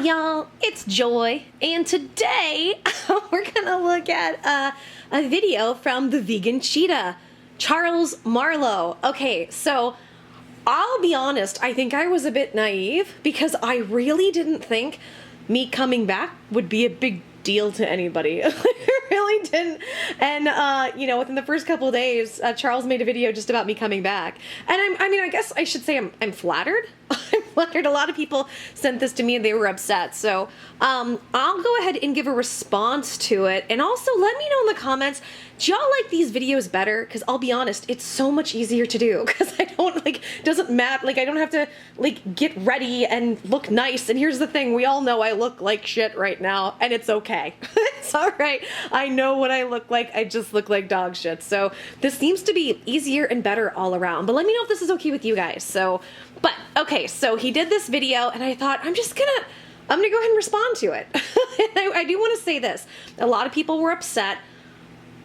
y'all, it's Joy, and today we're gonna look at a video from the Vegan Cheetah, Charles Marlowe. Okay, so I'll be honest, I think I was a bit naive because I really didn't think me coming back would be a big deal to anybody. I really didn't. And you know, within the first couple of days, Charles made a video just about me coming back, and I mean, I guess I should say I'm flattered. I'm flattered. A lot of people sent this to me and they were upset, so I'll go ahead and give a response to it, and also let me know in the comments, do y'all like these videos better? Because I'll be honest, it's so much easier to do because I don't doesn't matter, I don't have to get ready and look nice. And here's the thing, we all know I look like shit right now, and it's okay. It's all right. I know what I look like. I just look like dog shit. So this seems to be easier and better all around, but let me know if this is okay with you guys. So, but okay, so he did this video and I thought I'm gonna go ahead and respond to it. I do want to say this. A lot of people were upset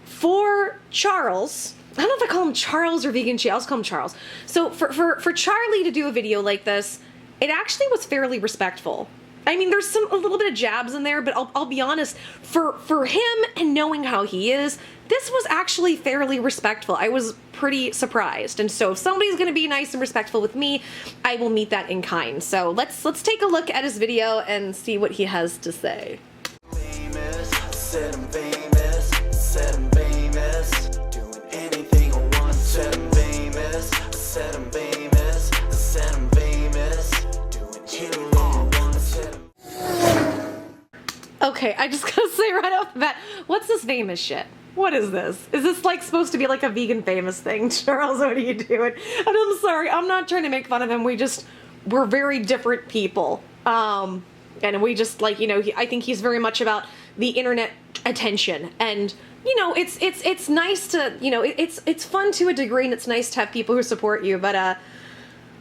for Charles. I don't know if I call him Charles or Vegan Cheetah. I'll just call him Charles. So for Charlie to do a video like this, it actually was fairly respectful. I mean, there's a little bit of jabs in there, but I'll be honest, for him and knowing how he is, this was actually fairly respectful. I was pretty surprised. And so if somebody's gonna be nice and respectful with me, I will meet that in kind. So let's take a look at his video and see what he has to say. Famous, said I'm famous, said I'm famous, doing anything I want, said I'm famous, said I'm famous, said I'm famous, doing anything I want, said I'm... Okay, I just gotta say right off the bat, what's this famous shit? What is this? Is this supposed to be a vegan famous thing? Charles, what are you doing? And I'm sorry, I'm not trying to make fun of him. We're very different people. And we just I think he's very much about the internet attention. And it's nice to, it's fun to a degree, and it's nice to have people who support you, but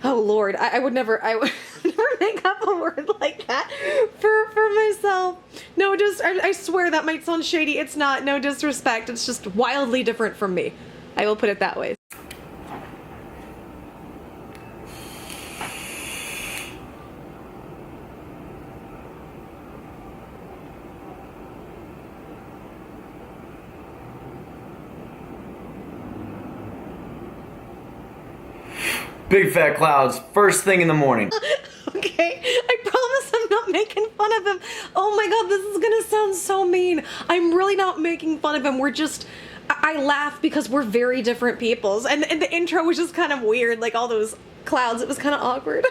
oh Lord, I would never make up a word like that for myself. No, I swear that might sound shady. It's not. No disrespect. It's just wildly different from me. I will put it that way. Big fat clouds, first thing in the morning. Okay, I promise I'm not making fun of him. Oh my god, this is gonna sound so mean. I'm really not making fun of him. I laugh because we're very different peoples. And the intro was just kind of weird, all those clouds. It was kind of awkward.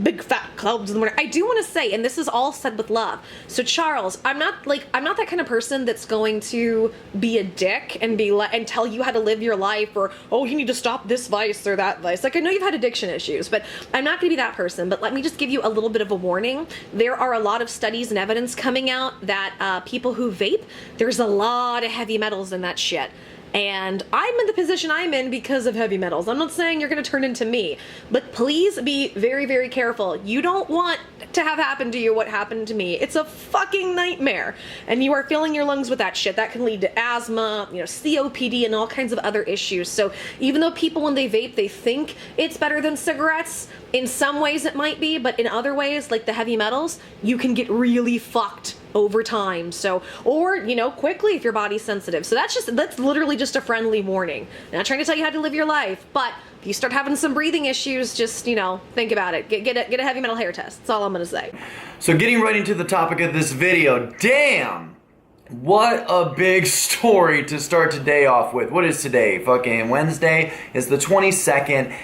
Big fat clouds in the morning. I do want to say, and this is all said with love. So Charles, I'm not that kind of person that's going to be a dick and and tell you how to live your life, or oh, you need to stop this vice or that vice. I know you've had addiction issues, but I'm not going to be that person. But let me just give you a little bit of a warning. There are a lot of studies and evidence coming out that people who vape, there's a lot of heavy metals in that shit. And I'm in the position I'm in because of heavy metals. I'm not saying you're gonna turn into me, but please be very, very careful. You don't want to have happen to you what happened to me. It's a fucking nightmare. And you are filling your lungs with that shit. That can lead to asthma, COPD, and all kinds of other issues. So even though people, when they vape, they think it's better than cigarettes, in some ways it might be, but in other ways, like the heavy metals, you can get really fucked over time. So, or, quickly if your body's sensitive. So that's literally just a friendly warning. I'm not trying to tell you how to live your life, but if you start having some breathing issues, just, think about it. Get a heavy metal hair test. That's all I'm gonna say. So getting right into the topic of this video, damn! What a big story to start today off with. What is today? Fucking Wednesday? It's the 22nd.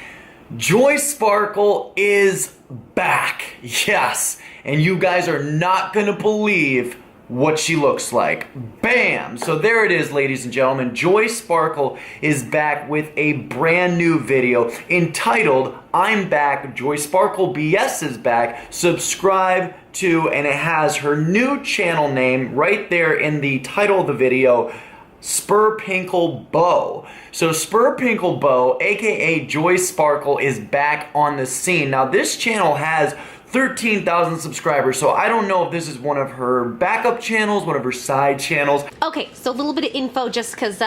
Joy Sparkle is back. Yes. And you guys are not gonna believe what she looks like. Bam! So there it is, ladies and gentlemen. Joy Sparkle is back with a brand new video entitled I'm Back, JoySparklebS is back. Subscribe to, and it has her new channel name right there in the title of the video, SpurPinkleBeau. So SpurPinkleBeau, aka Joy Sparkle, is back on the scene. Now this channel has 13,000 subscribers, so I don't know if this is one of her backup channels, one of her side channels. Okay, so a little bit of info just because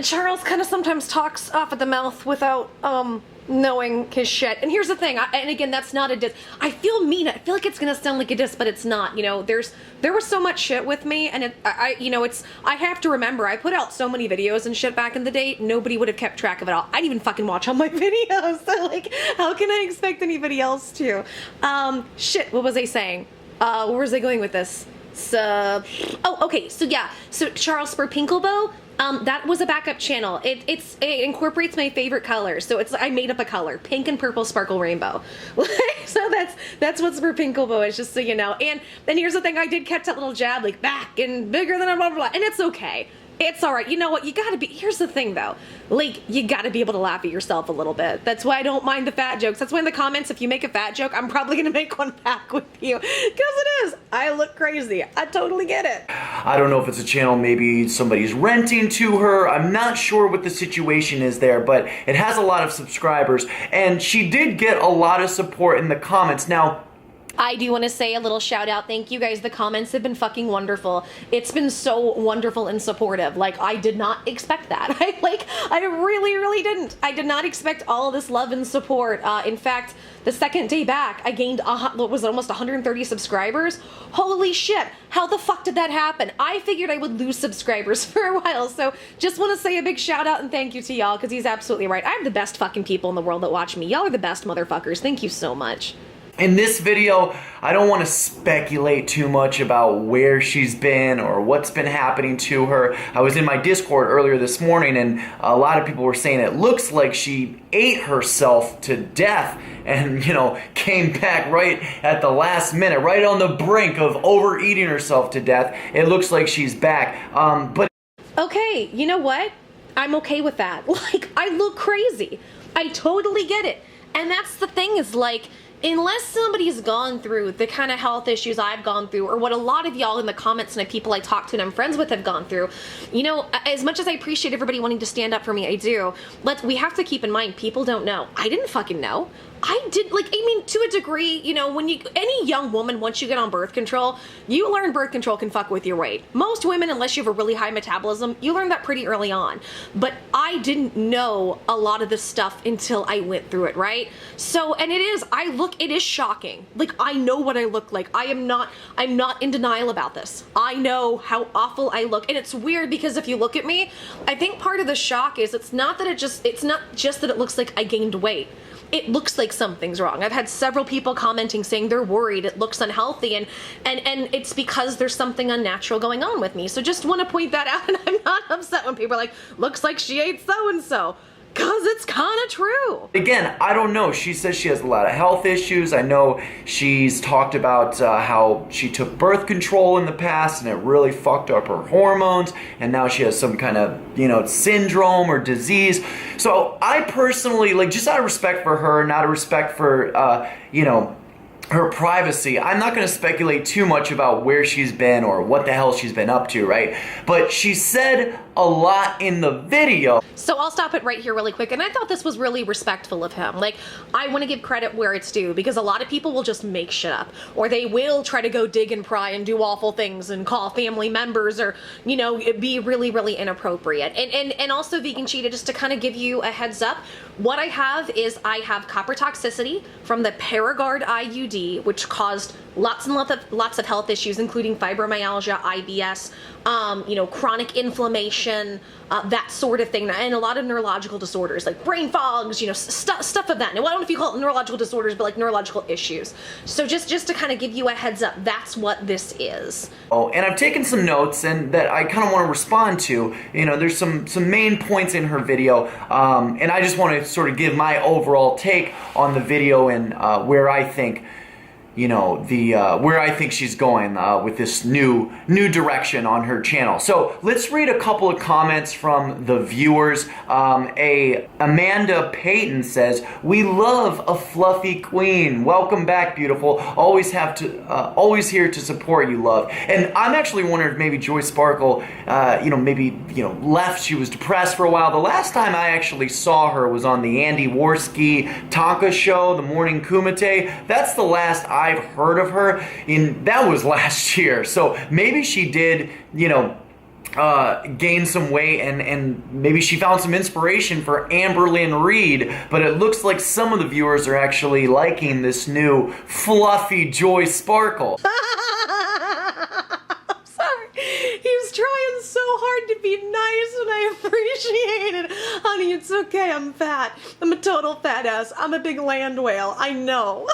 Charles kind of sometimes talks off at the mouth without knowing his shit. And here's the thing, and again, that's not a diss. I feel mean. I feel like it's gonna sound like a diss, but it's not. You know, there was so much shit with me, and I have to remember, I put out so many videos and shit back in the day. Nobody would have kept track of it all. I didn't even fucking watch all my videos. So like, how can I expect anybody else to? Shit. What was I saying? Where was I going with this? So, oh, okay. So yeah. So Charles Spurpinklebow. That was a backup channel. It incorporates my favorite colors. So I made up a color, pink and purple sparkle rainbow. So that's what Spurpinklebow is, just so you know. And here's the thing, I did catch that little jab, like back and bigger than a blah, blah, blah. And it's okay. It's all right. You know what? You gotta be, here's the thing though. Like, you gotta be able to laugh at yourself a little bit. That's why I don't mind the fat jokes. That's why in the comments, if you make a fat joke, I'm probably gonna make one back with you. Cause it is. I look crazy. I totally get it. I don't know if it's a channel maybe somebody's renting to her. I'm not sure what the situation is there, but it has a lot of subscribers. And she did get a lot of support in the comments. Now, I do want to say a little shout out. Thank you guys. The comments have been fucking wonderful. It's been so wonderful and supportive. Like, I did not expect that. I really, really didn't. I did not expect all of this love and support. In fact, the second day back, I gained, what was it, almost 130 subscribers? Holy shit. How the fuck did that happen? I figured I would lose subscribers for a while. So just want to say a big shout out and thank you to y'all, because he's absolutely right. I have the best fucking people in the world that watch me. Y'all are the best motherfuckers. Thank you so much. in this video, I don't want to speculate too much about where she's been or what's been happening to her. I was in my Discord earlier this morning and a lot of people were saying it looks like she ate herself to death and, you know, came back right at the last minute, right on the brink of overeating herself to death. It looks like she's back. But okay, you know what? I'm okay with that. Like, I look crazy. I totally get it. And that's the thing is, like, unless somebody's gone through the kind of health issues I've gone through, or what a lot of y'all in the comments and the people I talk to and I'm friends with have gone through, you know, as much as I appreciate everybody wanting to stand up for me, I do, we have to keep in mind, people don't know. I didn't fucking know. I did, like, I mean, to a degree, you know, when you, any young woman, once you get on birth control, you learn birth control can fuck with your weight. Most women, unless you have a really high metabolism, you learn that pretty early on. But I didn't know a lot of this stuff until I went through it, right? So, and it is, it is shocking. Like, I know what I look like. I'm not in denial about this. I know how awful I look. And it's weird because if you look at me, I think part of the shock is it's not just that it looks like I gained weight. It looks like something's wrong. I've had several people commenting saying they're worried, it looks unhealthy, and it's because there's something unnatural going on with me. So just want to point that out, and I'm not upset when people are like, looks like she ate so-and-so. Cause it's kind of true. again, I don't know. She says she has a lot of health issues. I know she's talked about how she took birth control in the past and it really fucked up her hormones. And now she has some kind of, you know, syndrome or disease. So I personally, like, just out of respect for her, not out of respect for, you know, her privacy, I'm not going to speculate too much about where she's been or what the hell she's been up to, right? But she said a lot in the video. So I'll stop it right here really quick. And I thought this was really respectful of him. Like, I want to give credit where it's due, because a lot of people will just make shit up, or they will try to go dig and pry and do awful things and call family members, or, you know, be really, really inappropriate. And also, Vegan Cheetah, just to kind of give you a heads up, what I have is I have copper toxicity from the Paragard IUD, which caused lots of health issues, including fibromyalgia, IBS, you know, chronic inflammation, that sort of thing, and a lot of neurological disorders like brain fogs, you know, stuff of that. Now, I don't know if you call it neurological disorders, but like neurological issues. So just to kind of give you a heads up, that's what this is. Oh, and I've taken some notes and that I kind of want to respond to. You know, there's some main points in her video, and I just want to sort of give my overall take on the video and where I think, you know, where I think she's going with this new direction on her channel. So let's read a couple of comments from the viewers. Amanda Payton says, "We love a fluffy queen. Welcome back, beautiful. Always here to support you, love." And I'm actually wondering if maybe Joy Sparkle, you know, maybe, you know, left. She was depressed for a while. The last time I actually saw her was on the Andy Worski Tonka show, the Morning Kumite. That's the last I've heard of her, and that was last year. So maybe she did, you know, gain some weight, and maybe she found some inspiration for Amberlynn Reed, but it looks like some of the viewers are actually liking this new fluffy Joy Sparkle. I'm sorry. He was trying so hard to be nice and I appreciate it. Honey, it's okay. I'm fat. I'm a total fat ass. I'm a big land whale. I know.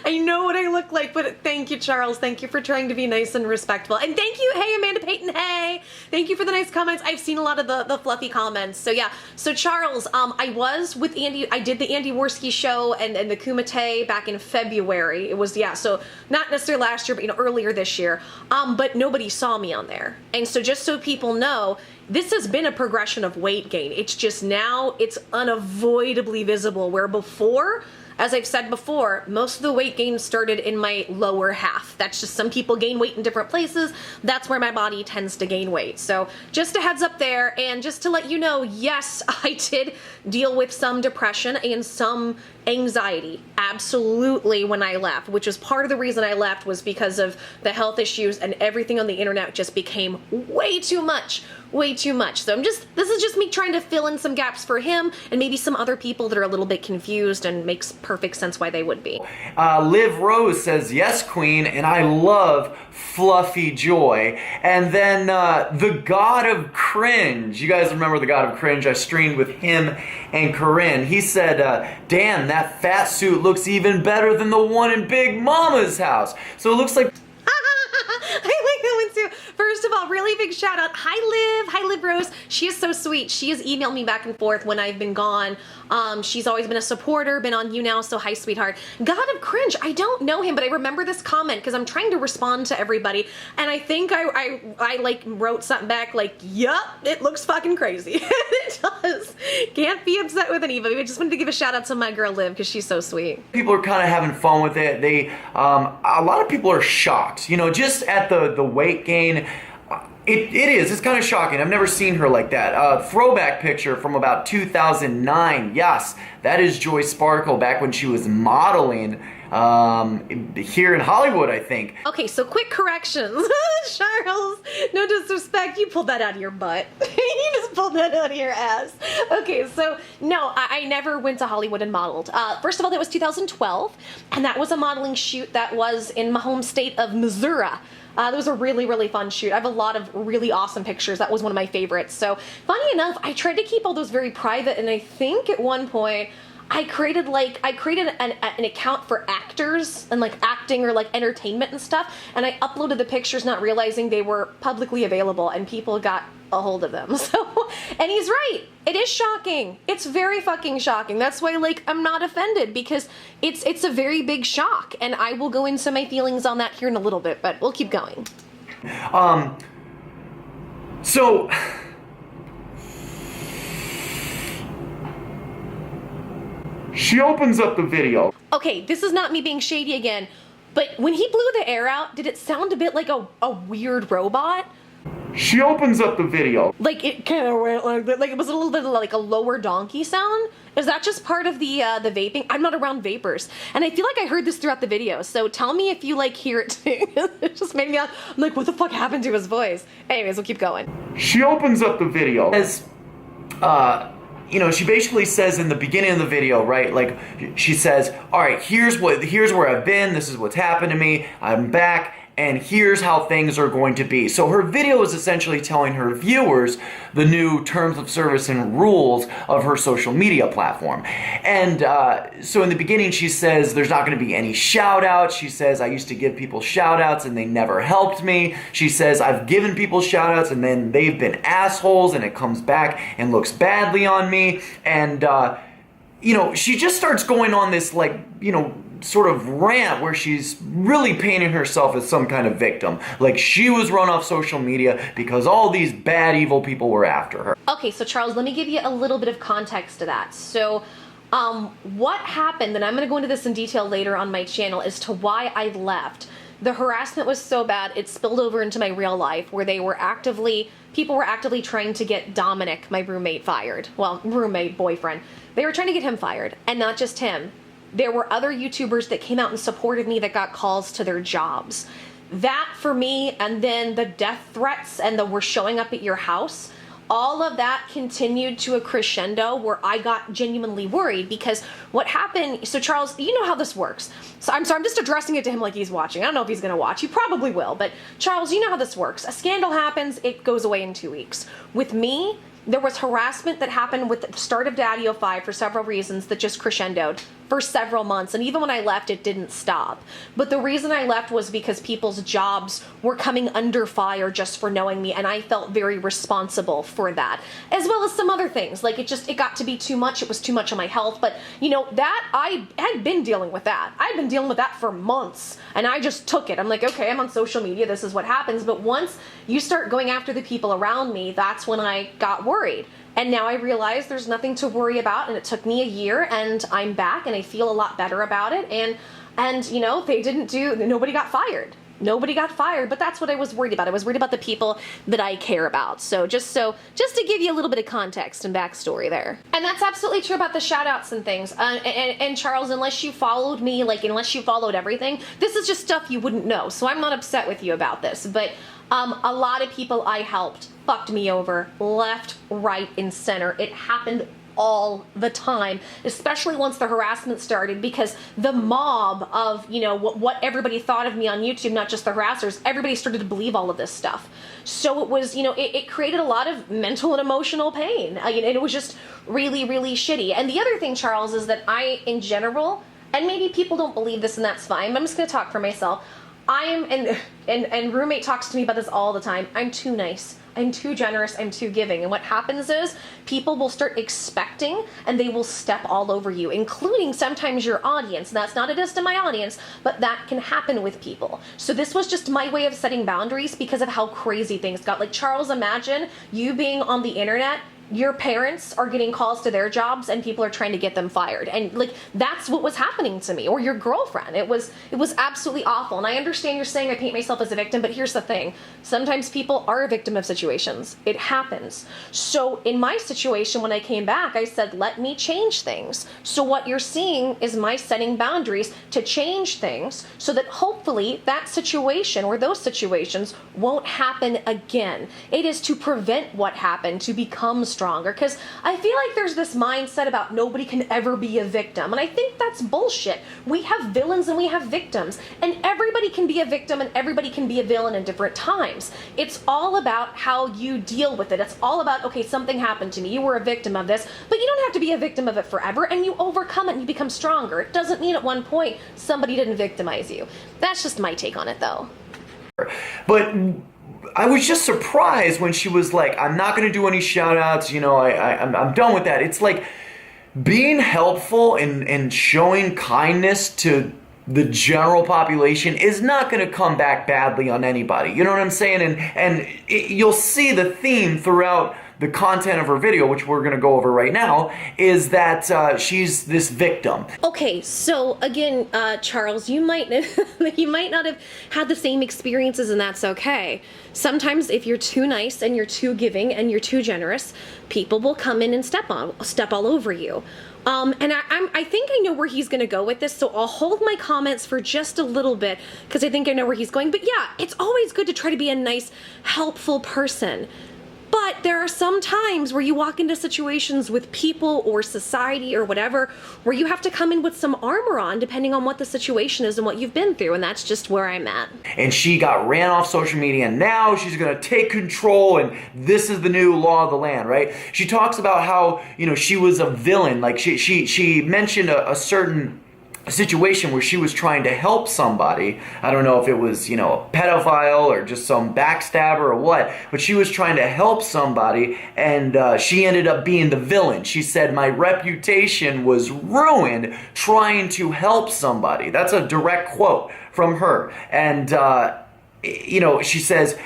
I know what I look like, but thank you, Charles. Thank you for trying to be nice and respectful. And thank you, hey, Amanda Payton, hey. Thank you for the nice comments. I've seen a lot of the fluffy comments. So yeah, so Charles, I was with Andy, I did the Andy Worski show and the Kumite back in February. It was, yeah, so not necessarily last year, but earlier this year. But nobody saw me on there. And so just so people know, this has been a progression of weight gain. It's just now it's unavoidably visible, where before, as I've said before, most of the weight gain started in my lower half. That's just, some people gain weight in different places. That's where my body tends to gain weight. So just a heads up there, and just to let you know, yes, I did deal with some depression and some anxiety, absolutely, when I left, which was part of the reason I left, was because of the health issues, and everything on the internet just became way too much. Way too much. So this is just me trying to fill in some gaps for him and maybe some other people that are a little bit confused, and makes perfect sense why they would be. Liv Rose says, yes, Queen, and I love Fluffy Joy. And then the God of Cringe. You guys remember the God of Cringe? I streamed with him and Corinne. He said, damn, that fat suit looks even better than the one in Big Mama's house. So it looks like... I like that one too. First of all, really big shout out. Hi Liv Rose. She is so sweet. She has emailed me back and forth when I've been gone. She's always been a supporter, been on Younow, so hi, sweetheart. God of Cringe, I don't know him, but I remember this comment because I'm trying to respond to everybody, and I think I like wrote something back like, yup, it looks fucking crazy. It does. Can't be upset with anybody. I just wanted to give a shout out to my girl Liv because she's so sweet. People are kind of having fun with it. They, a lot of people are shocked, just at the weight gain. It is. It's kind of shocking. I've never seen her like that. Throwback picture from about 2009. Yes, that is Joy Sparkle back when she was modeling here in Hollywood, I think. Okay, so quick corrections. Charles, no disrespect, you pulled that out of your butt. You just pulled that out of your ass. Okay, so no, I never went to Hollywood and modeled. First of all, that was 2012, and that was a modeling shoot that was in my home state of Missouri. That was a really, really fun shoot. I have a lot of really awesome pictures. That was one of my favorites. So funny enough, I tried to keep all those very private, and I think at one point I created an account for actors and like acting or like entertainment and stuff, and I uploaded the pictures not realizing they were publicly available, and people got a hold of them. So, and he's right. It is shocking. It's very fucking shocking. That's why, like, I'm not offended, because it's a very big shock, and I will go into my feelings on that here in a little bit, but we'll keep going. So she opens up the video. Okay, this is not me being shady again, but when he blew the air out, did it sound a bit like a weird robot? She opens up the video. Like it kind of went like it was a little bit like a lower donkey sound. Is that just part of the vaping? I'm not around vapors, and I feel like I heard this throughout the video. So tell me if you like hear it too. It just made me. I'm like, what the fuck happened to his voice? Anyways, we'll keep going. She opens up the video as, she basically says in the beginning of the video, right? Like she says, all right, here's where I've been. This is what's happened to me. I'm back. And here's how things are going to be. So her video is essentially telling her viewers the new terms of service and rules of her social media platform. And so in the beginning she says there's not going to be any shout outs. She says I used to give people shout outs and they never helped me. She says I've given people shout outs and then they've been assholes and it comes back and looks badly on me. And she just starts going on this sort of rant where she's really painting herself as some kind of victim. Like she was run off social media because all these bad, evil people were after her. Okay, so Charles, let me give you a little bit of context to that. So what happened, and I'm going to go into this in detail later on my channel, as to why I left. The harassment was so bad, it spilled over into my real life, where people were actively trying to get Dominic, my roommate, fired. Well, roommate, boyfriend. They were trying to get him fired, and not just him. There were other YouTubers that came out and supported me that got calls to their jobs. that for me, and then the death threats and the we're showing up at your house, all of that continued to a crescendo where I got genuinely worried because what happened, so Charles, you know how this works. So I'm sorry, I'm just addressing it to him like he's watching. I don't know if he's going to watch. He probably will. But Charles, you know how this works. A scandal happens, it goes away in 2 weeks. With me, there was harassment that happened with the start of Daddy 05 for several reasons that just crescendoed for several months. And even when I left, it didn't stop. But the reason I left was because people's jobs were coming under fire just for knowing me. And I felt very responsible for that, as well as some other things. Like it got to be too much. It was too much on my health. But you know, that I had been dealing with that. I'd been dealing with that for months and I just took it. I'm like, okay, I'm on social media. This is what happens. But once you start going after the people around me, that's when I got worried. And now I realize there's nothing to worry about, and it took me a year, and I'm back, and I feel a lot better about it. And you know, nobody got fired. Nobody got fired, but that's what I was worried about. I was worried about the people that I care about. So just to give you a little bit of context and backstory there. And that's absolutely true about the shout outs and things. And Charles, unless you followed me, unless you followed everything, this is just stuff you wouldn't know. So I'm not upset with you about this, but a lot of people I helped fucked me over left, right, and center. It happened all the time, especially once the harassment started, because the mob of, you know, what everybody thought of me on YouTube, not just the harassers, everybody started to believe all of this stuff. So it was, you know, it created a lot of mental and emotional pain. And it was just really, really shitty. And the other thing, Charles, is that I, in general, and maybe people don't believe this and that's fine, but I'm just going to talk for myself. I am, and roommate talks to me about this all the time, I'm too nice. I'm too generous, I'm too giving. And what happens is people will start expecting and they will step all over you, including sometimes your audience. And that's not a diss to my audience, but that can happen with people. So this was just my way of setting boundaries because of how crazy things got. Like, Charles, imagine you being on the internet, your parents are getting calls to their jobs and people are trying to get them fired. And like, that's what was happening to me, or your girlfriend. It was absolutely awful. And I understand you're saying I paint myself as a victim, but here's the thing. Sometimes people are a victim of situations. It happens. So in my situation, when I came back, I said, let me change things. So what you're seeing is my setting boundaries to change things so that hopefully that situation or those situations won't happen again. It is to prevent what happened, to become stronger, because I feel like there's this mindset about nobody can ever be a victim, and I think that's bullshit. We have villains and we have victims, and everybody can be a victim and everybody can be a villain in different times. It's all about how you deal with it. It's all about, okay, something happened to me, you were a victim of this, but you don't have to be a victim of it forever, and you overcome it and you become stronger. It doesn't mean at one point somebody didn't victimize you. That's just my take on it, though. But I was just surprised when she was like, I'm not going to do any shout outs, you know, I'm done with that. It's like being helpful and showing kindness to the general population is not going to come back badly on anybody. You know what I'm saying? And you'll see the theme throughout the content of her video, which we're going to go over right now, is that she's this victim. Okay, so again, Charles, you might not have had the same experiences, and that's okay. Sometimes if you're too nice and you're too giving and you're too generous, people will come in and step all over you. And I think I know where he's going to go with this, so I'll hold my comments for just a little bit because I think I know where he's going. But yeah, it's always good to try to be a nice, helpful person. But there are some times where you walk into situations with people or society or whatever where you have to come in with some armor on depending on what the situation is and what you've been through, and that's just where I'm at. And she got ran off social media, and now she's going to take control, and this is the new law of the land, right? She talks about how, you know, she was a villain. Like she mentioned a certain situation where she was trying to help somebody. I don't know if it was, you know, a pedophile or just some backstabber or what, but she was trying to help somebody, and she ended up being the villain. She said, my reputation was ruined trying to help somebody. That's a direct quote from her. And, you know, she says,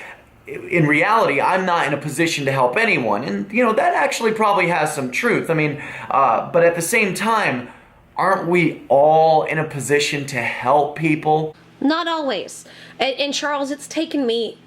in reality, I'm not in a position to help anyone. And, you know, that actually probably has some truth. I mean, but at the same time, aren't we all in a position to help people? Not always. And Charles, it's taken me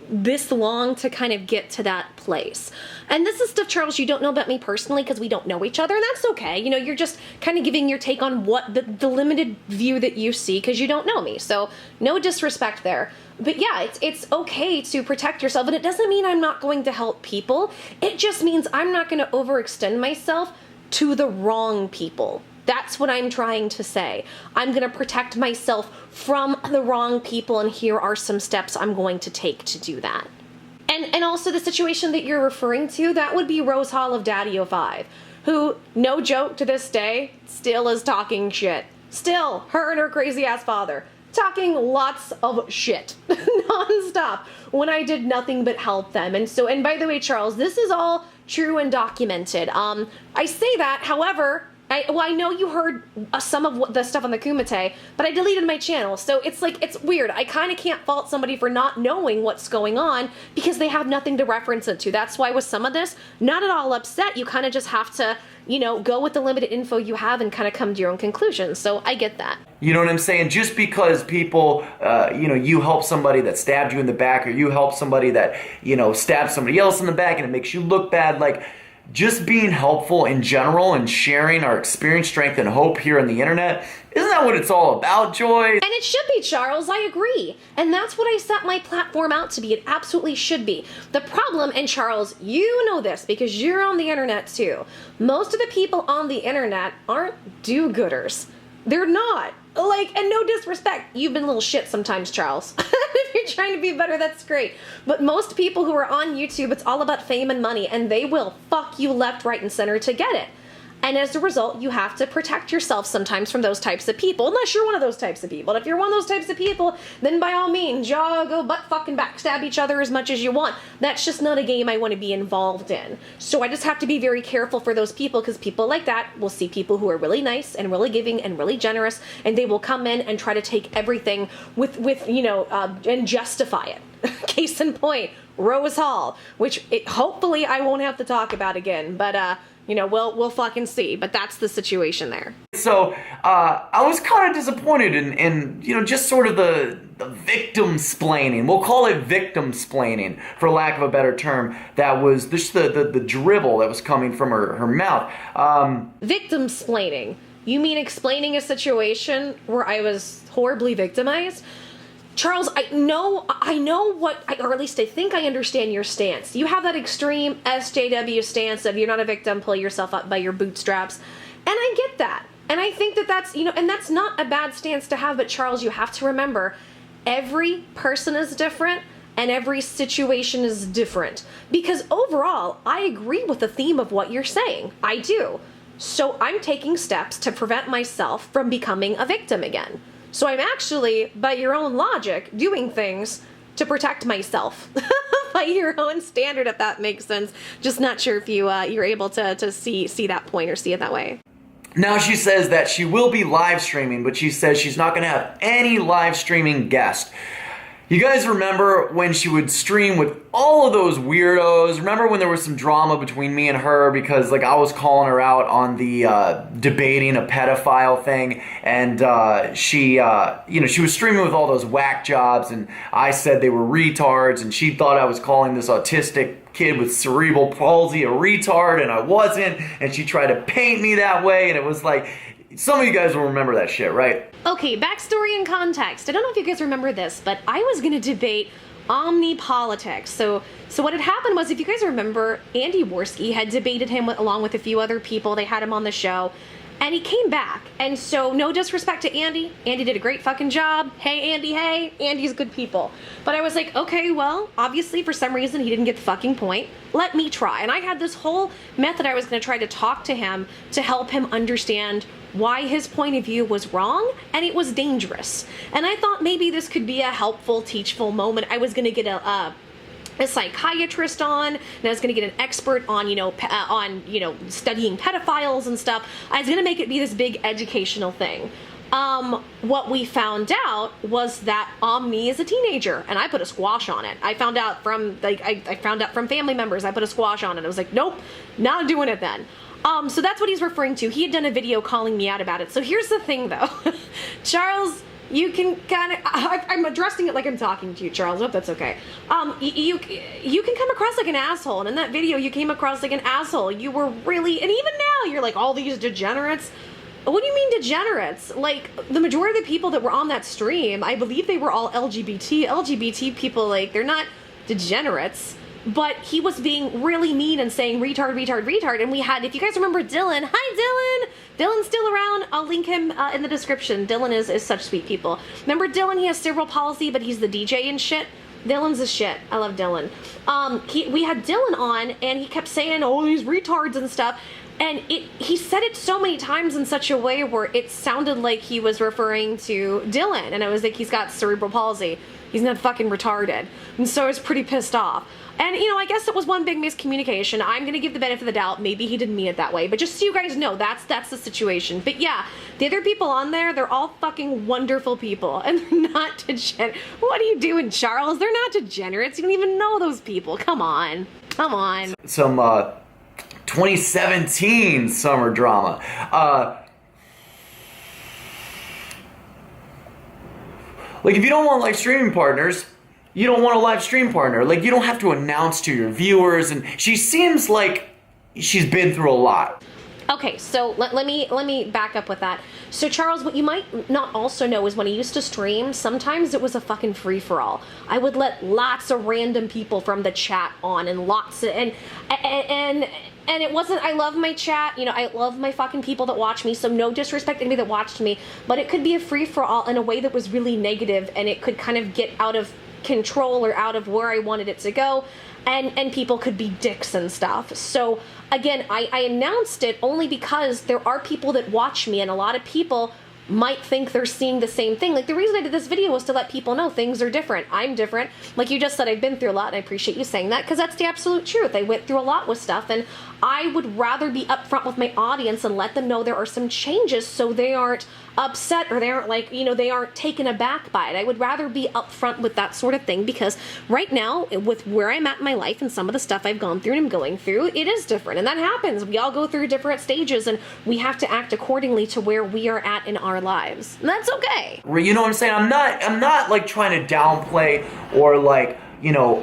this long to kind of get to that place. And this is stuff, Charles, you don't know about me personally because we don't know each other, and that's okay. You know, you're just kind of giving your take on what the limited view that you see because you don't know me. So no disrespect there. But yeah, it's okay to protect yourself, and it doesn't mean I'm not going to help people. It just means I'm not going to overextend myself to the wrong people. That's what I'm trying to say. I'm going to protect myself from the wrong people, and here are some steps I'm going to take to do that. And also the situation that you're referring to, that would be Rose Hall of Daddy05, who, no joke to this day, still is talking shit. Still, her and her crazy ass father, talking lots of shit, non-stop, when I did nothing but help them. And by the way, Charles, this is all true and documented. I say that, however, I know you heard some of the stuff on the Kumite, but I deleted my channel, so it's like, it's weird. I kind of can't fault somebody for not knowing what's going on because they have nothing to reference it to. That's why with some of this, not at all upset, you kind of just have to, you know, go with the limited info you have and kind of come to your own conclusions, so I get that. You know what I'm saying? Just because people, you know, you help somebody that stabbed you in the back, or you help somebody that, you know, stabbed somebody else in the back and it makes you look bad, like, just being helpful in general and sharing our experience, strength, and hope here on the internet, isn't that what it's all about, Joy? And it should be, Charles, I agree. And that's what I set my platform out to be. It absolutely should be. The problem, and Charles, you know this because you're on the internet too, most of the people on the internet aren't do-gooders. They're not. Like, and no disrespect, you've been a little shit sometimes, Charles. If you're trying to be better, that's great. But most people who are on YouTube, it's all about fame and money, and they will fuck you left, right, and center to get it. And as a result, you have to protect yourself sometimes from those types of people, unless you're one of those types of people. And if you're one of those types of people, then by all means, y'all go butt fucking backstab each other as much as you want. That's just not a game I want to be involved in. So I just have to be very careful for those people, because people like that will see people who are really nice and really giving and really generous, and they will come in and try to take everything with you know, and justify it. Case in point, Rose Hall, which hopefully I won't have to talk about again, but you know, we'll fucking see. But that's the situation there. So I was kind of disappointed in you know, just sort of the victim-splaining. We'll call it victim-splaining, for lack of a better term. That was just the dribble that was coming from her mouth. Victim-splaining? You mean explaining a situation where I was horribly victimized? Charles, I know what, or at least I think I understand your stance. You have that extreme SJW stance of you're not a victim, pull yourself up by your bootstraps. And I get that. And I think that that's, you know, and that's not a bad stance to have, but Charles, you have to remember, every person is different and every situation is different. Because overall, I agree with the theme of what you're saying. I do. So I'm taking steps to prevent myself from becoming a victim again. So I'm actually, by your own logic, doing things to protect myself by your own standard, if that makes sense. Just not sure if you're able to see that point or see it that way. Now she says that she will be live streaming, but she says she's not going to have any live streaming guest. You guys remember when she would stream with all of those weirdos? Remember when there was some drama between me and her because, like, I was calling her out on the debating a pedophile thing, and she, you know, she was streaming with all those whack jobs, and I said they were retards, and she thought I was calling this autistic kid with cerebral palsy a retard, and I wasn't, and she tried to paint me that way, and it was like, some of you guys will remember that shit, right? Okay, backstory and context. I don't know if you guys remember this, but I was gonna debate omnipolitics. So what had happened was, if you guys remember, Andy Worski had debated him along with a few other people. They had him on the show, and he came back. And so, no disrespect to Andy. Andy did a great fucking job. Hey, Andy, hey. Andy's good people. But I was like, okay, well, obviously for some reason he didn't get the fucking point. Let me try. And I had this whole method I was gonna try to talk to him to help him understand why his point of view was wrong, and it was dangerous. And I thought maybe this could be a helpful, teachable moment. I was gonna get a psychiatrist on, and I was gonna get an expert on, studying pedophiles and stuff. I was gonna make it be this big educational thing. What we found out was that Omni is a teenager, and I put a squash on it. I found out from, I found out from family members, I put a squash on it. I was like, nope, not doing it then. So that's what he's referring to. He had done a video calling me out about it. So here's the thing though. Charles, you can kind of, I'm addressing it like I'm talking to you, Charles. I hope that's okay. You can come across like an asshole, and in that video you came across like an asshole. You were really, and even now you're like, all these degenerates. What do you mean degenerates? Like, the majority of the people that were on that stream, I believe they were all LGBT people. Like, they're not degenerates. But he was being really mean and saying retard, retard, retard. And we had, if you guys remember Dyllan, hi Dyllan! Dyllan's still around. I'll link him in the description. Dyllan is such sweet people. Remember Dyllan? He has cerebral palsy, but he's the DJ and shit. Dyllan's a shit. I love Dyllan. We had Dyllan on, and he kept saying, oh, these retards and stuff. And he said it so many times in such a way where it sounded like he was referring to Dyllan. And I was like, he's got cerebral palsy. He's not fucking retarded. And so I was pretty pissed off. And, you know, I guess it was one big miscommunication. I'm going to give the benefit of the doubt. Maybe he didn't mean it that way. But just so you guys know, that's the situation. But yeah, the other people on there, they're all fucking wonderful people. And they're not degenerate. What are you doing, Charles? They're not degenerates. You don't even know those people. Come on. Come on. Some 2017 summer drama. Like, if you don't want live streaming partners, you don't want a live stream partner. Like, you don't have to announce to your viewers, and she seems like she's been through a lot. Okay, so let me back up with that. So Charles, what you might not also know is when I used to stream, sometimes it was a fucking free-for-all. I would let lots of random people from the chat on, and lots of, and it wasn't, I love my chat, you know, I love my fucking people that watch me, so no disrespect to anybody that watched me, but it could be a free-for-all in a way that was really negative, and it could kind of get out of control or out of where I wanted it to go, and people could be dicks and stuff. So again, I announced it only because there are people that watch me, and a lot of people might think they're seeing the same thing. Like, the reason I did this video was to let people know things are different. I'm different. Like you just said, I've been through a lot, and I appreciate you saying that, because that's the absolute truth. I went through a lot with stuff, and I would rather be upfront with my audience and let them know there are some changes so they aren't upset, or they aren't, like, you know, they aren't taken aback by it. I would rather be upfront with that sort of thing, because right now, with where I'm at in my life and some of the stuff I've gone through and I'm going through, it is different, and that happens. We all go through different stages, and we have to act accordingly to where we are at in our lives. And that's okay. You know what I'm saying? I'm not like trying to downplay or like, you know,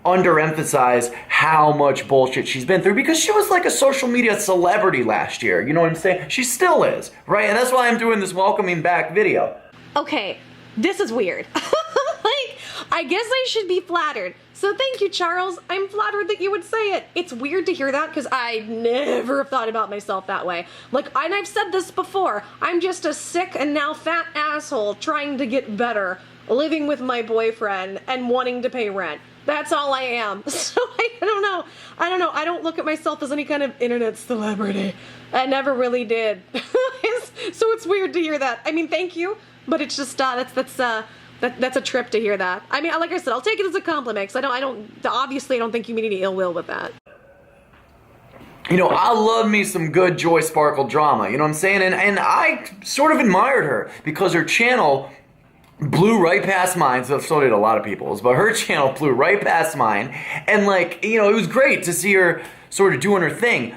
underemphasize how much bullshit she's been through, because she was like a social media celebrity last year. You know what I'm saying? She still is, right? And that's why I'm doing this welcoming back video. Okay, this is weird. Like, I guess I should be flattered. So thank you, Charles. I'm flattered that you would say it. It's weird to hear that, because I never have thought about myself that way. Like, and I've said this before, I'm just a sick and now fat asshole trying to get better, living with my boyfriend and wanting to pay rent. That's all I am. So I don't know. I don't look at myself as any kind of internet celebrity. I never really did. So it's weird to hear that. I mean, thank you, but it's just that's a trip to hear that. I mean, like I said, I'll take it as a compliment, because obviously I don't think you mean any ill will with that. You know, I love me some good Joy Sparkle drama, you know what I'm saying? And I sort of admired her, because her channel blew right past mine, so did a lot of people's, but her channel blew right past mine, and like, you know, it was great to see her sort of doing her thing.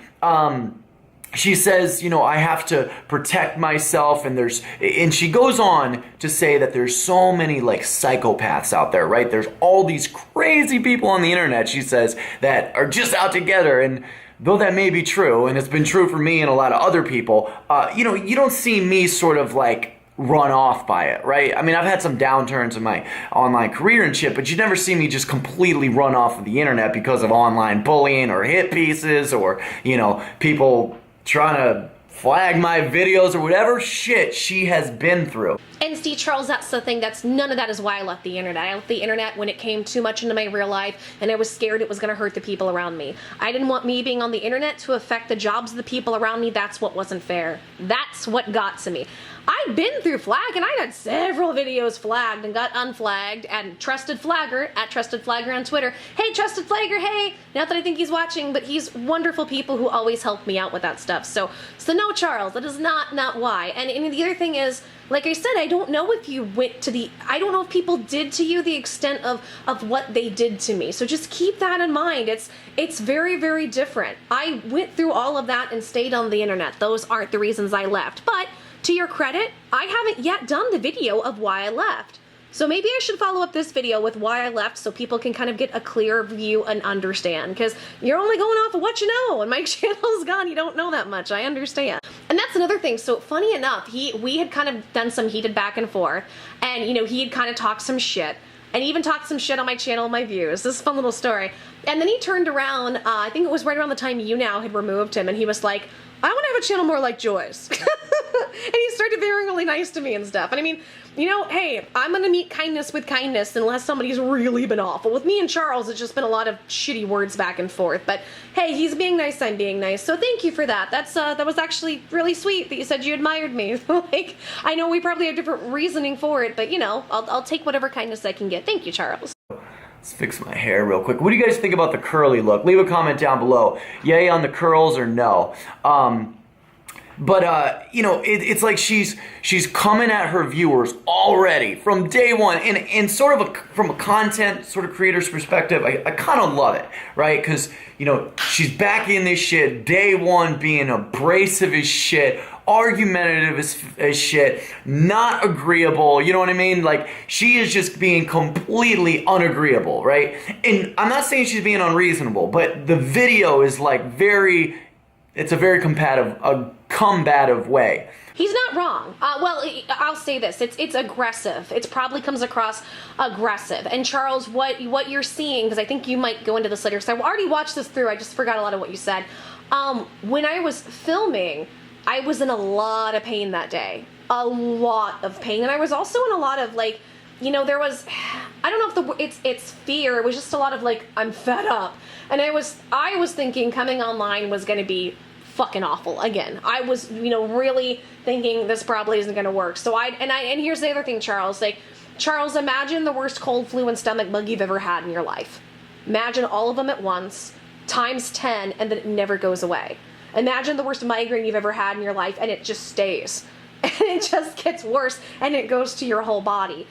She says, you know, I have to protect myself, and she goes on to say that there's so many like psychopaths out there, right? There's all these crazy people on the internet, she says, that are just out together, and though that may be true, and it's been true for me and a lot of other people, you know, you don't see me sort of like run off by it, right? I mean, I've had some downturns in my online career and shit, but you never see me just completely run off of the internet because of online bullying or hit pieces or, you know, people trying to flag my videos or whatever shit she has been through. And see, Charles, that's the thing. None of that is why I left the internet. I left the internet when it came too much into my real life, and I was scared it was going to hurt the people around me. I didn't want me being on the internet to affect the jobs of the people around me. That's what wasn't fair. That's what got to me. I've been through flag, and I had several videos flagged and got unflagged, and Trusted Flagger, at Trusted Flagger on Twitter. Hey, Trusted Flagger, hey! Not that I think he's watching, but he's wonderful people who always help me out with that stuff. So no, Charles, that is not why. And the other thing is, like I said, I don't know if you went to I don't know if people did to you the extent of what they did to me. So just keep that in mind. It's very, very different. I went through all of that and stayed on the internet. Those aren't the reasons I left. But to your credit, I haven't yet done the video of why I left. So maybe I should follow up this video with why I left so people can kind of get a clear view and understand, because you're only going off of what you know, and my channel's gone, you don't know that much, I understand. And that's another thing. So funny enough, we had kind of done some heated back and forth, and you know, he had kind of talked some shit, and even talked some shit on my channel, my views. This is a fun little story. And then he turned around, I think it was right around the time Younow had removed him, and he was like, I want to have a channel more like Joy's. And he started being really nice to me and stuff. And I mean, you know, hey, I'm gonna meet kindness with kindness unless somebody's really been awful. With me and Charles, it's just been a lot of shitty words back and forth. But hey, he's being nice, I'm being nice. So thank you for that. That was actually really sweet that you said you admired me. Like, I know we probably have different reasoning for it, but you know, I'll take whatever kindness I can get. Thank you, Charles. Let's fix my hair real quick. What do you guys think about the curly look? Leave a comment down below. Yay on the curls or no? You know, it's like she's coming at her viewers already from day one, and sort of from a content sort of creator's perspective, I kind of love it, right? Because, you know, she's back in this shit day one, being abrasive as shit, argumentative as shit, not agreeable, you know what I mean? Like, she is just being completely unagreeable, right? And I'm not saying she's being unreasonable, but the video is like it's a very combative way. He's not wrong. Well, I'll say this: it's aggressive. It probably comes across aggressive. And Charles, what you're seeing, because I think you might go into this later, because I already watched this through. I just forgot a lot of what you said. When I was filming, I was in a lot of pain that day. A lot of pain, and I was also in a lot of, like, you know, there was, I don't know if it's fear. It was just a lot of like, I'm fed up, and I was thinking coming online was going to be fucking awful again. I was, you know, really thinking this probably isn't going to work. So and here's the other thing, Charles. Like, Charles, imagine the worst cold, flu, and stomach bug you've ever had in your life. Imagine all of them at once, times 10, and then it never goes away. Imagine the worst migraine you've ever had in your life, and it just stays. And it just gets worse, and it goes to your whole body.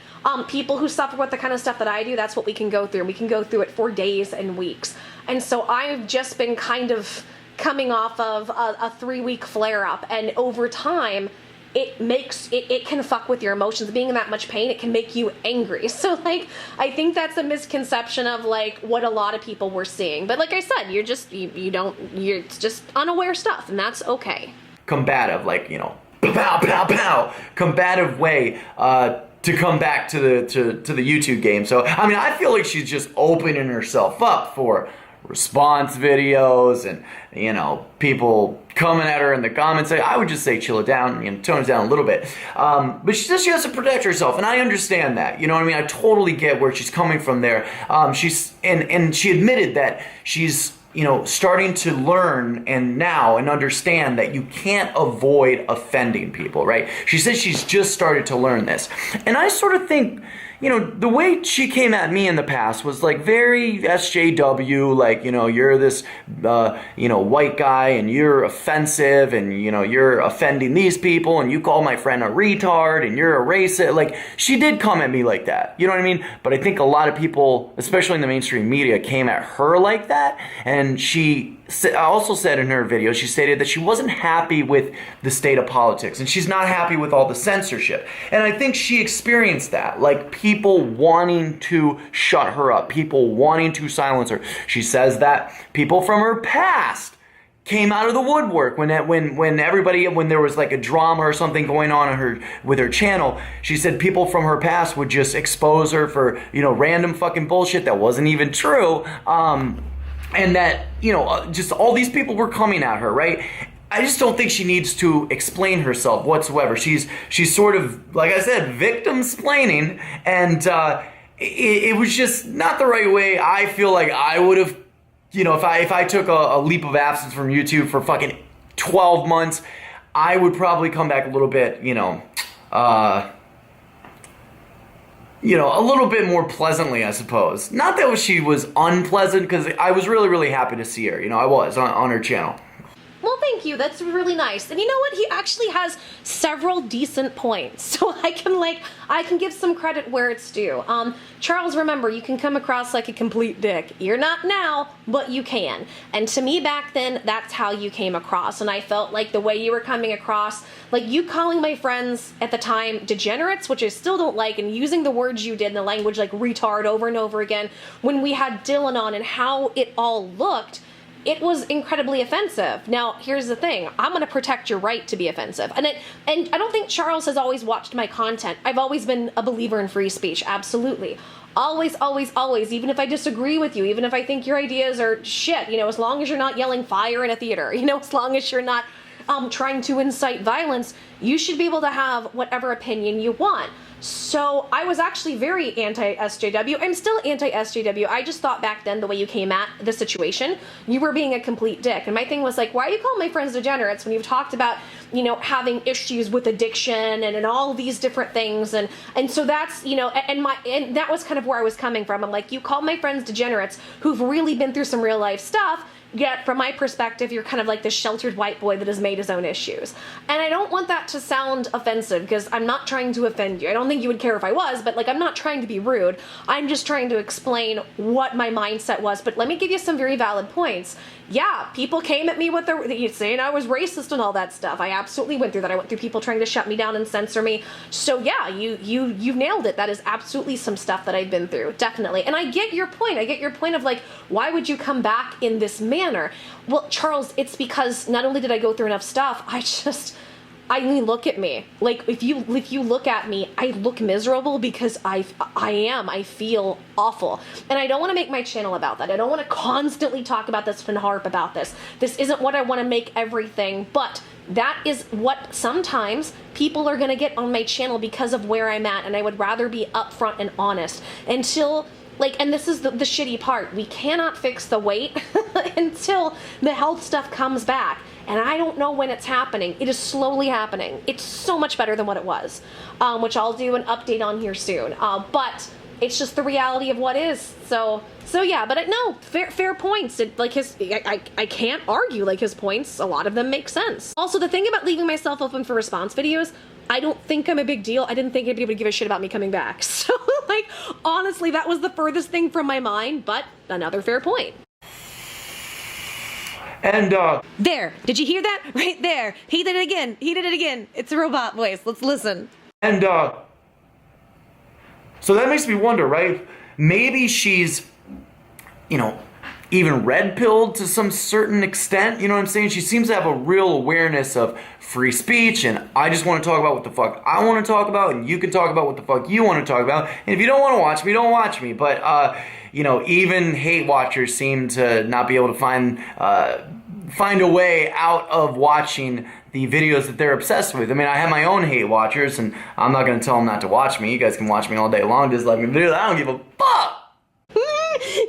People who suffer with the kind of stuff that I do, that's what we can go through. We can go through it for days and weeks. And so I've just been kind of coming off of a 3-week flare-up, and over time, it can fuck with your emotions. Being in that much pain, it can make you angry. So, like, I think that's a misconception of, like, what a lot of people were seeing. But like I said, you're just, you're just unaware stuff, and that's okay. Combative, like, you know, pow, pow, pow, combative way to come back to the YouTube game. So, I mean, I feel like she's just opening herself up for response videos, and, you know, people coming at her in the comments. I would just say chill it down, you know, tone it down a little bit. But she has to protect herself, and I understand that. You know what I mean? I totally get where she's coming from there. She's and she admitted that she's, you know, starting to learn and understand that you can't avoid offending people, right? She says she's just started to learn this. And I sort of think, you know, the way she came at me in the past was like very SJW, like, you know, you're this, you know, white guy, and you're offensive, and, you know, you're offending these people, and you call my friend a retard, and you're a racist. Like, she did come at me like that, you know what I mean? But I think a lot of people, especially in the mainstream media, came at her like that, and she also said in her video, she stated that she wasn't happy with the state of politics, and she's not happy with all the censorship. And I think she experienced that, like people wanting to shut her up, people wanting to silence her. She says that people from her past came out of the woodwork when there was like a drama or something going on with her channel. She said people from her past would just expose her for, you know, random fucking bullshit that wasn't even true. And that, you know, just all these people were coming at her, right? I just don't think she needs to explain herself whatsoever. She's sort of, like I said, victim-splaining, and it was just not the right way. I feel like I would have, you know, if I took a leap of absence from YouTube for fucking 12 months, I would probably come back a little bit, you know, a little bit more pleasantly, I suppose. Not that she was unpleasant, because I was really, really happy to see her. You know, I was on her channel. Well, well, thank you. That's really nice. And you know what? He actually has several decent points. So I can give some credit where it's due. Charles, remember, you can come across like a complete dick. You're not now, but you can. And to me back then, that's how you came across. And I felt like the way you were coming across, like you calling my friends at the time degenerates, which I still don't like, and using the words you did in the language like retard over and over again when we had Dyllan on and how it all looked, it was incredibly offensive. Now, here's the thing. I'm going to protect your right to be offensive. And I don't think Charles has always watched my content. I've always been a believer in free speech. Absolutely. Always, always, always. Even if I disagree with you, even if I think your ideas are shit, you know, as long as you're not yelling fire in a theater, you know, as long as you're not trying to incite violence, you should be able to have whatever opinion you want. So I was actually very anti-SJW. I'm still anti-SJW. I just thought back then the way you came at the situation, you were being a complete dick. And my thing was like, why are you calling my friends degenerates when you've talked about, you know, having issues with addiction and all these different things? And so that's, you know, and that was kind of where I was coming from. I'm like, you call my friends degenerates who've really been through some real life stuff. Yet, from my perspective, you're kind of like this sheltered white boy that has made his own issues. And I don't want that to sound offensive, because I'm not trying to offend you. I don't think you would care if I was, but like, I'm not trying to be rude. I'm just trying to explain what my mindset was. But let me give you some very valid points. Yeah, people came at me with saying I was racist and all that stuff. I absolutely went through that. I went through people trying to shut me down and censor me. So yeah, you've nailed it. That is absolutely some stuff that I've been through, definitely. And I get your point. I get your point of like, why would you come back in this manner? Well, Charles, it's because not only did I go through enough stuff, I mean, look at me. Like, if you look at me, I look miserable because I feel awful. And I don't want to make my channel about that. I don't want to constantly talk about this and harp about this. This isn't what I want to make everything, but that is what sometimes people are going to get on my channel because of where I'm at, and I would rather be upfront and honest until... Like, and this is the shitty part. We cannot fix the weight until the health stuff comes back. And I don't know when it's happening. It is slowly happening. It's so much better than what it was, which I'll do an update on here soon. But it's just the reality of what is. So yeah, but no, fair points. I can't argue like his points. A lot of them make sense. Also, the thing about leaving myself open for response videos, I don't think I'm a big deal. I didn't think anybody would give a shit about me coming back. So, like, honestly, that was the furthest thing from my mind, but another fair point. And, There, did you hear that? Right there. He did it again. He did it again. It's a robot voice. Let's listen. And, so that makes me wonder, right? Maybe she's, you know, even red-pilled to some certain extent, you know what I'm saying? She seems to have a real awareness of free speech, and I just want to talk about what the fuck I want to talk about, and you can talk about what the fuck you want to talk about, and if you don't want to watch me, don't watch me. But, you know, even hate watchers seem to not be able to find a way out of watching the videos that they're obsessed with. I mean, I have my own hate watchers, and I'm not going to tell them not to watch me. You guys can watch me all day long, just let me do that. I don't give a fuck!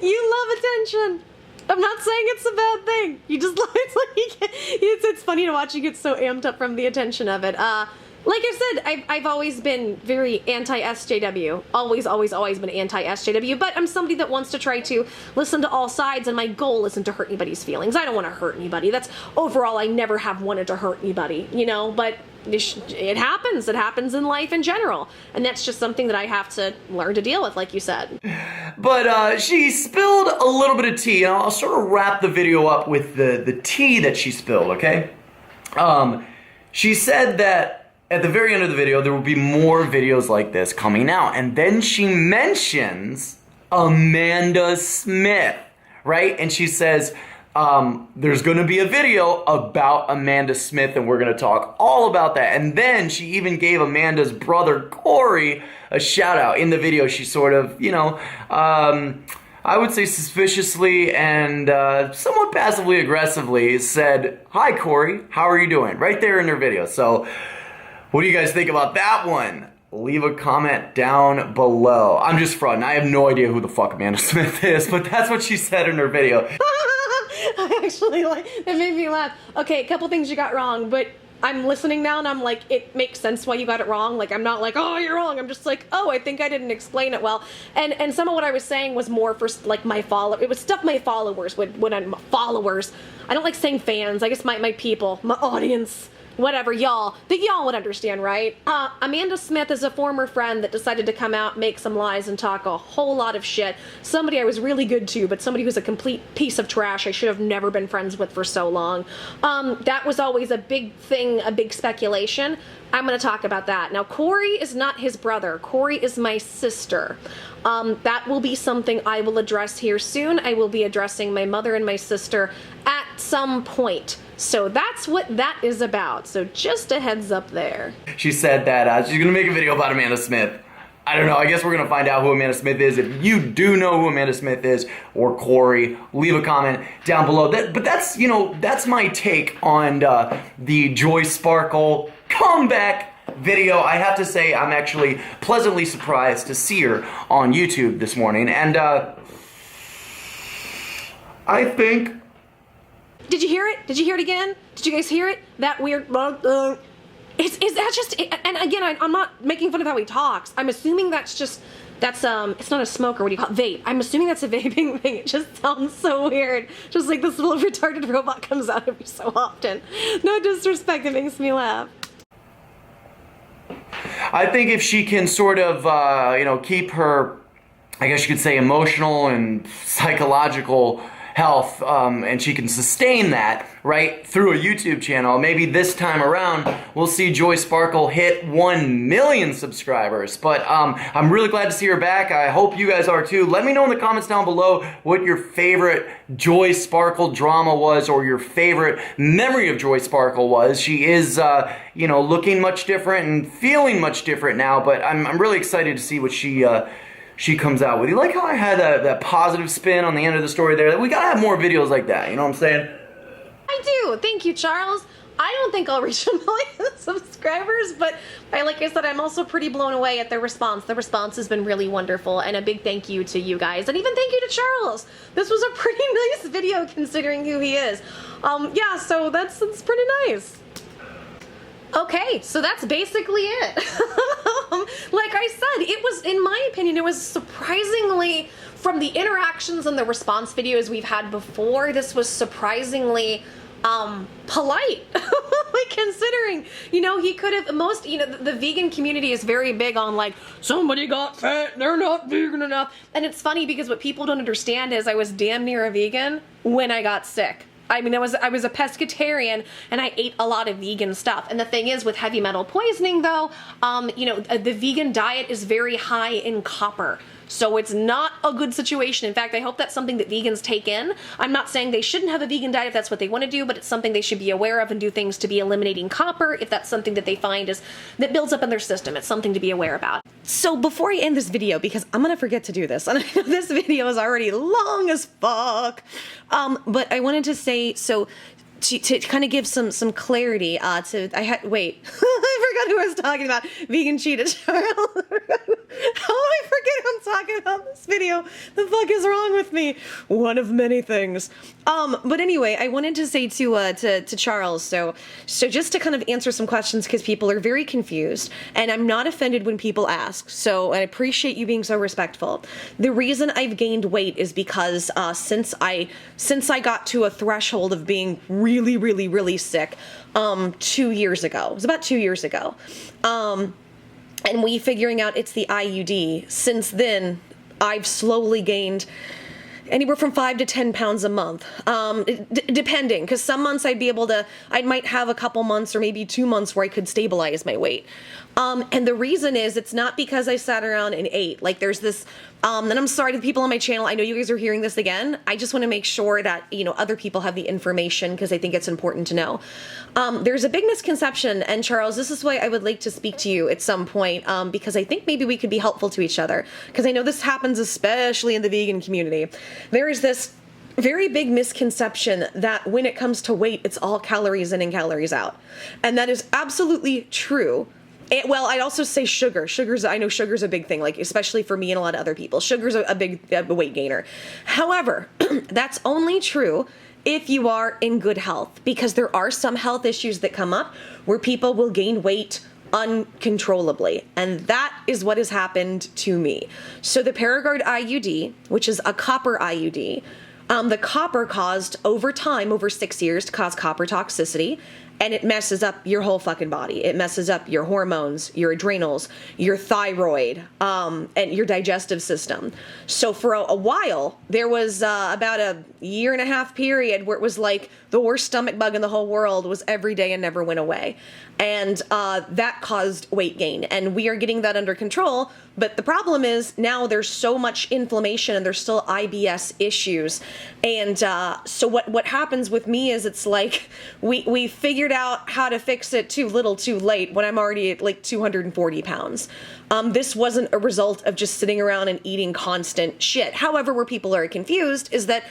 You love attention. I'm not saying it's a bad thing. You just love it's funny to watch you get so amped up from the attention of it. Like I said, I've always been very anti-SJW. Always been anti-SJW, but I'm somebody that wants to try to listen to all sides, and my goal isn't to hurt anybody's feelings. I don't want to hurt anybody. That's overall, I never have wanted to hurt anybody, you know, but it happens. It happens in life in general, and that's just something that I have to learn to deal with, like you said. But she spilled a little bit of tea, and I'll sort of wrap the video up with the tea that she spilled, okay? She said that at the very end of the video, there will be more videos like this coming out. And then she mentions Amanda Smith, right? And she says, there's going to be a video about Amanda Smith, and we're going to talk all about that. And then she even gave Amanda's brother, Corey, a shout out. In the video, she sort of, you know, I would say suspiciously and somewhat passively aggressively said, "Hi, Corey, how are you doing?" Right there in her video. So what do you guys think about that one? Leave a comment down below. I'm just fronting. I have no idea who the fuck Amanda Smith is, but that's what she said in her video. I actually, like, it made me laugh. Okay, a couple things you got wrong, but I'm listening now and I'm like, it makes sense why you got it wrong. Like, I'm not like, oh, you're wrong. I'm just like, oh, I think I didn't explain it well. And some of what I was saying was more for like my it was stuff my followers would followers. I don't like saying fans. I guess my people, my audience, whatever, y'all, that y'all would understand, right? Amanda Smith is a former friend that decided to come out, make some lies, and talk a whole lot of shit. Somebody I was really good to, but somebody who's a complete piece of trash I should have never been friends with for so long. That was always a big thing, a big speculation. I'm going to talk about that. Now, Corey is not his brother. Corey is my sister. That will be something I will address here soon. I will be addressing my mother and my sister at some point. So that's what that is about. So just a heads up there. She said that she's going to make a video about Amanda Smith. I don't know. I guess we're going to find out who Amanda Smith is. If you do know who Amanda Smith is, or Corey, leave a comment down below. But that's, you know, that's my take on the Joy Sparkle comeback video. I have to say, I'm actually pleasantly surprised to see her on YouTube this morning. And I think... Did you hear it? Did you hear it again? Did you guys hear it? That weird... Is that just... And again, I'm not making fun of how he talks. I'm assuming that's just... That's, it's not a smoker, what do you call it? Vape. I'm assuming that's a vaping thing. It just sounds so weird. Just like this little retarded robot comes out every so often. No disrespect, it makes me laugh. I think if she can sort of, you know, keep her, I guess you could say, emotional and psychological health, and she can sustain that, right, through a YouTube channel, maybe this time around we'll see Joy Sparkle hit 1 million subscribers. But I'm really glad to see her back. I hope you guys are too. Let me know in the comments down below what your favorite Joy Sparkle drama was, or your favorite memory of Joy Sparkle was. She is, you know, looking much different and feeling much different now, but I'm really excited to see what she comes out with. You like how I had that positive spin on the end of the story there? We gotta have more videos like that, you know what I'm saying? I do. Thank you, Charles. I don't think I'll reach 1 million subscribers, but like I said, I'm also pretty blown away at the response. The response has been really wonderful, and a big thank you to you guys, and even thank you to Charles. This was a pretty nice video considering who he is. Yeah, so that's pretty nice. Okay, so that's basically it. Like I said, it was, in my opinion, it was surprisingly, from the interactions and the response videos we've had before, this was surprisingly polite. Like, considering, you know, he could have, most, you know, the vegan community is very big on like, somebody got fat, they're not vegan enough. And it's funny because what people don't understand is I was damn near a vegan when I got sick. I mean, I was a pescatarian and I ate a lot of vegan stuff. And the thing is, with heavy metal poisoning though, you know, the vegan diet is very high in copper. So it's not a good situation. In fact, I hope that's something that vegans take in. I'm not saying they shouldn't have a vegan diet if that's what they want to do, but it's something they should be aware of and do things to be eliminating copper if that's something that they find that builds up in their system. It's something to be aware about. So before I end this video, because I'm gonna forget to do this, and I know this video is already long as fuck, but I wanted to say, so to kind of give some clarity wait, I forgot who I was talking about. Vegan Cheetah, Charles. How do I forget who I'm talking about this video? The fuck is wrong with me? One of many things. But anyway, I wanted to say to Charles, so just to kind of answer some questions, because people are very confused, and I'm not offended when people ask, so I appreciate you being so respectful. The reason I've gained weight is because since I got to a threshold of being really, really, really sick 2 years ago. It was about 2 years ago. And we figuring out it's the IUD. Since then, I've slowly gained anywhere from 5 to 10 pounds a month, depending, because some months I might have a couple months or maybe 2 months where I could stabilize my weight. And the reason is, it's not because I sat around and ate. Like, there's this, and I'm sorry to the people on my channel, I know you guys are hearing this again. I just want to make sure that, you know, other people have the information, because I think it's important to know. There's a big misconception, and Charles, this is why I would like to speak to you at some point, because I think maybe we could be helpful to each other, because I know this happens especially in the vegan community. There is this very big misconception that when it comes to weight, it's all calories in and calories out. And that is absolutely true. Well, I'd also say sugar. I know sugar's a big thing, like, especially for me and a lot of other people. Sugar's a big weight gainer. However, that's only true if you are in good health, because there are some health issues that come up where people will gain weight uncontrollably, and that is what has happened to me. So the Paragard IUD, which is a copper IUD, the copper caused over time, over 6 years, to cause copper toxicity, and it messes up your whole fucking body. It messes up your hormones, your adrenals, your thyroid, and your digestive system. So for a while, there was about a 1.5 year period where it was like the worst stomach bug in the whole world was every day and never went away. And that caused weight gain. And we are getting that under control. But the problem is now there's so much inflammation and there's still IBS issues. And so what happens with me is it's like we figured out how to fix it too little too late when I'm already at like 240 pounds. This wasn't a result of just sitting around and eating constant shit. However, where people are confused is that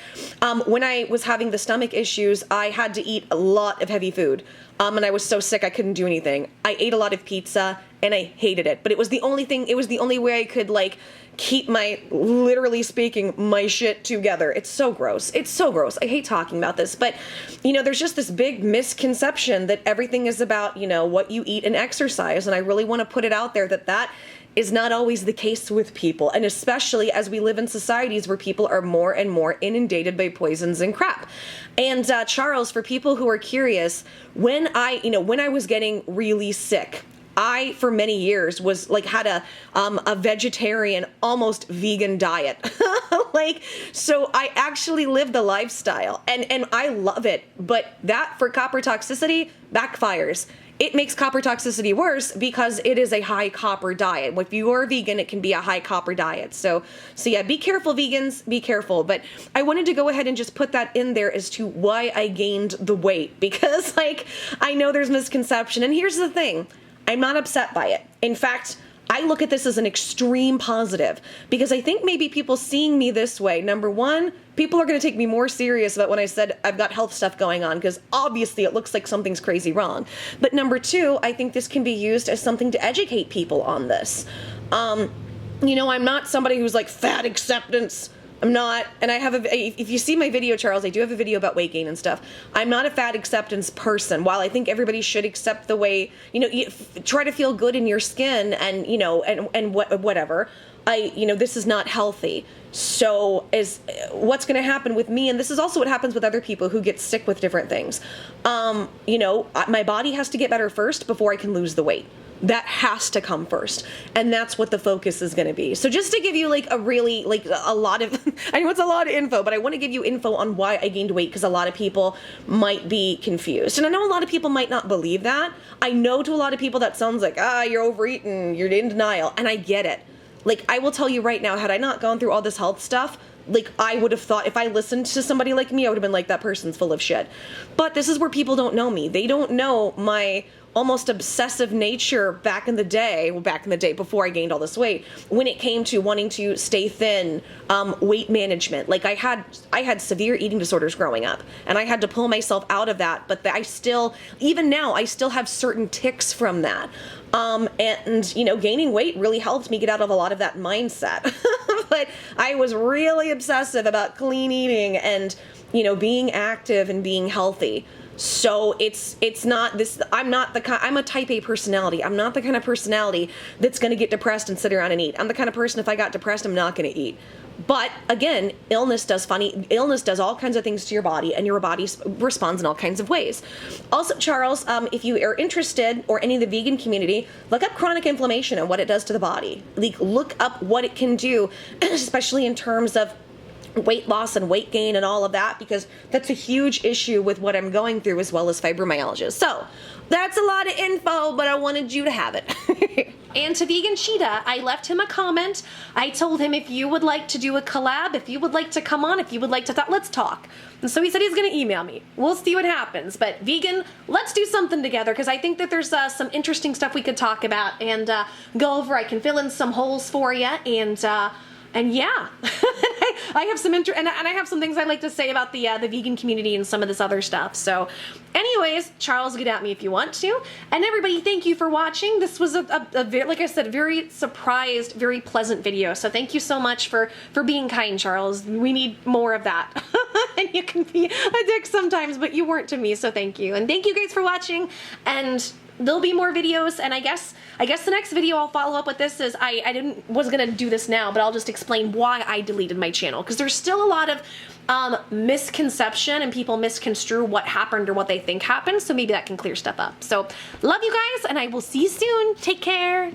when I was having the stomach issues, I had to eat a lot of heavy food. And I was so sick I couldn't do anything. I ate a lot of pizza and I hated it. But it was the only thing, it was the only way I could like keep my, literally speaking, my shit together. It's so gross. It's so gross. I hate talking about this. But, you know, there's just this big misconception that everything is about, you know, what you eat and exercise. And I really want to put it out there that that is not always the case with people, and especially as we live in societies where people are more and more inundated by poisons and crap. And Charles, for people who are curious, when I was getting really sick, I, for many years, was like had a vegetarian, almost vegan diet. So I actually lived a lifestyle, and I love it. But that, for copper toxicity, backfires. It makes copper toxicity worse because it is a high copper diet. If you are vegan, it can be a high copper diet. So yeah, be careful, vegans, be careful. But I wanted to go ahead and just put that in there as to why I gained the weight, because like, I know there's misconception. And here's the thing, I'm not upset by it. In fact, I look at this as an extreme positive, because I think maybe people seeing me this way, number one, people are going to take me more serious about when I said I've got health stuff going on, because obviously it looks like something's crazy wrong. But number two, I think this can be used as something to educate people on this. You know, I'm not somebody who's like fat acceptance. I'm not, and I have if you see my video, Charles, I do have a video about weight gain and stuff. I'm not a fat acceptance person. While I think everybody should accept the way, you know, you try to feel good in your skin and, you know, and whatever, this is not healthy. So what's going to happen with me, and this is also what happens with other people who get sick with different things. You know, my body has to get better first before I can lose the weight. That has to come first. And that's what the focus is going to be. So just to give you like a really, like a lot of, I know it's a lot of info, but I want to give you info on why I gained weight, because a lot of people might be confused. And I know a lot of people might not believe that. I know to a lot of people that sounds like, you're overeating, you're in denial. And I get it. Like, I will tell you right now, had I not gone through all this health stuff, like, I would have thought, if I listened to somebody like me, I would have been like, that person's full of shit. But this is where people don't know me. They don't know my almost obsessive nature back in the day before I gained all this weight, when it came to wanting to stay thin, weight management. Like, I had severe eating disorders growing up, and I had to pull myself out of that. But I still, even now, I still have certain tics from that. And, you know, gaining weight really helped me get out of a lot of that mindset. But I was really obsessive about clean eating and, you know, being active and being healthy. So it's not this, I'm a type A personality. I'm not the kind of personality that's going to get depressed and sit around and eat. I'm the kind of person, if I got depressed, I'm not going to eat. But again, illness does all kinds of things to your body, and your body responds in all kinds of ways. Also, Charles, if you are interested, or any of the vegan community, look up chronic inflammation and what it does to the body. Like, look up what it can do, especially in terms of weight loss and weight gain and all of that, because that's a huge issue with what I'm going through, as well as fibromyalgia. So that's a lot of info, but I wanted you to have it. And to Vegan Cheetah, I left him a comment. I told him, if you would like to do a collab, if you would like to come on, if you would like to let's talk. And so he said he's going to email me. We'll see what happens. But Vegan, let's do something together, because I think that there's some interesting stuff we could talk about and go over. I can fill in some holes for you, and yeah, I have some and I have some things I'd like to say about the vegan community and some of this other stuff. So anyways, Charles, get at me if you want to. And everybody, thank you for watching. This was like I said, very surprised, very pleasant video. So thank you so much for being kind, Charles. We need more of that. And you can be a dick sometimes, but you weren't to me, so thank you. And thank you guys for watching, and there'll be more videos, and I guess the next video I'll follow up with this is I wasn't gonna do this now, but I'll just explain why I deleted my channel, because there's still a lot of misconception and people misconstrue what happened or what they think happened, so maybe that can clear stuff up. So love you guys, and I will see you soon. Take care.